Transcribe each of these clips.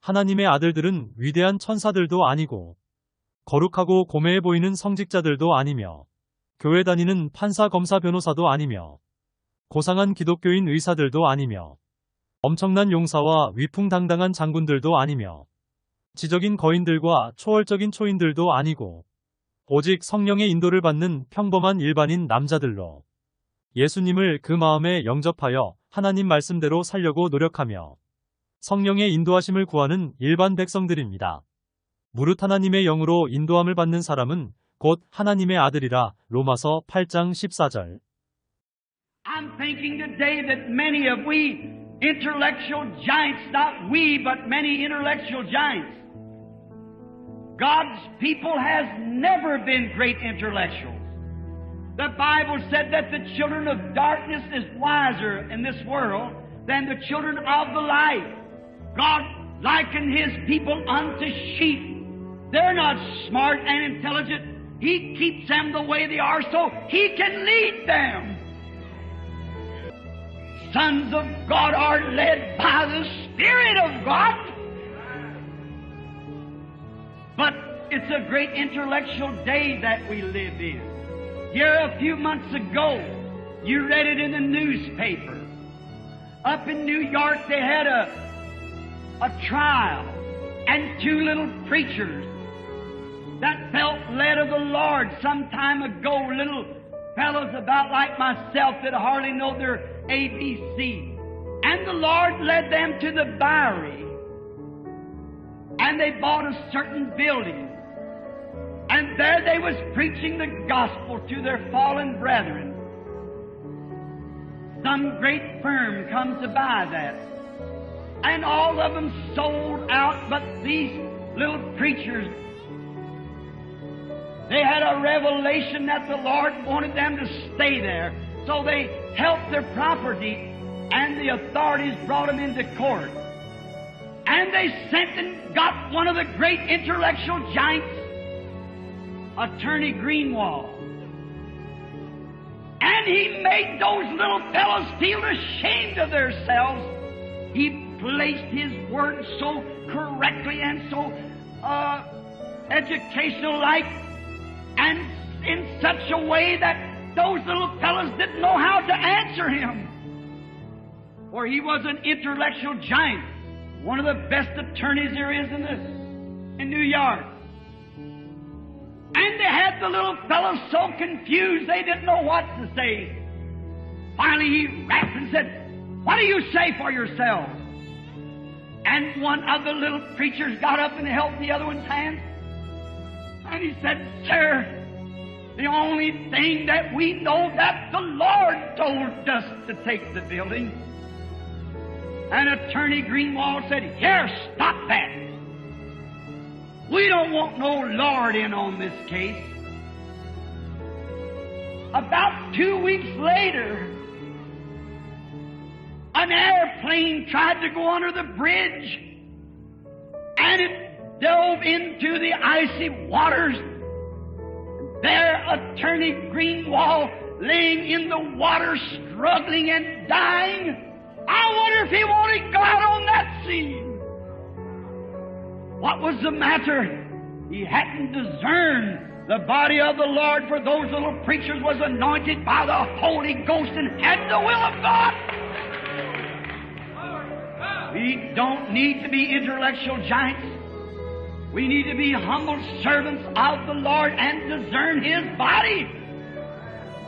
하나님의 아들들은 위대한 천사들도 아니고 거룩하고 고매해 보이는 성직자들도 아니며 교회 다니는 판사, 검사, 변호사도 아니며 고상한 기독교인 의사들도 아니며 엄청난 용사와 위풍당당한 장군들도 아니며 지적인 거인들과 초월적인 초인들도 아니고 오직 성령의 인도를 받는 평범한 일반인 남자들로 예수님을 그 마음에 영접하여 하나님 말씀대로 살려고 노력하며 성령의 인도하심을 구하는 일반 백성들입니다. 무릇 하나님의 영으로 인도함을 받는 사람은 곧 하나님의 아들이라. 로마서 8장 14절. I'm thinking today that many of we intellectual giants, not we, but many intellectual giants. God's people has never been great intellectuals. The Bible said that the children of darkness is wiser in this world than the children of the light. God likened His people unto sheep. They're not smart and intelligent. He keeps them the way they are so He can lead them. Sons of God are led by the Spirit of God. But it's a great intellectual day that we live in. Here a few months ago, you read it in the newspaper. Up in New York they had a trial, and two little preachers that felt led of the Lord some time ago, little fellows about like myself that hardly know their ABC. And the Lord led them to the Bowery, and they bought a certain building. And there they was preaching the gospel to their fallen brethren. Some great firm comes to buy that. And all of them sold out, but these little preachers, they had a revelation that the Lord wanted them to stay there. So they helped their property, and the authorities brought them into court. And they sent and got one of the great intellectual giants, Attorney Greenwald. And he made those little fellows feel ashamed of themselves. He placed his words so correctly and so educational-like, and in such a way that those little fellows didn't know how to answer him. For he was an intellectual giant, one of the best attorneys there is in New York. And they had the little fellows so confused they didn't know what to say. Finally he rapped and said, "What do you say for yourselves?" And one of the little preachers got up and held the other one's hand. And he said, "Sir, the only thing that we know that the Lord told us to take the building." And Attorney Greenwald said, "Here, stop that. We don't want no Lord in on this case." About 2 weeks later, an airplane tried to go under the bridge, and it dove into the icy waters. There, Attorney Greenwald laying in the water, struggling and dying. I wonder if he wanted God on that scene. What was the matter? He hadn't discerned the body of the Lord, for those little preachers was anointed by the Holy Ghost and had the will of God. We don't need to be intellectual giants. We need to be humble servants of the Lord and discern His body.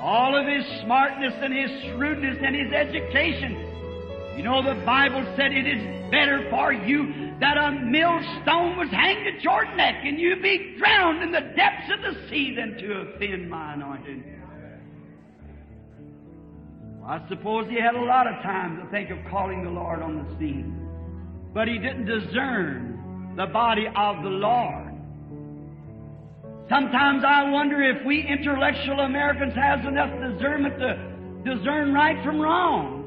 All of His smartness and His shrewdness and His education. You know, the Bible said it is better for you that a millstone was hanged at your neck and you be drowned in the depths of the sea than to offend my anointed. Well, I suppose he had a lot of time to think of calling the Lord on the scene. But he didn't discern the body of the Lord. Sometimes I wonder if we intellectual Americans have enough discernment to discern right from wrong.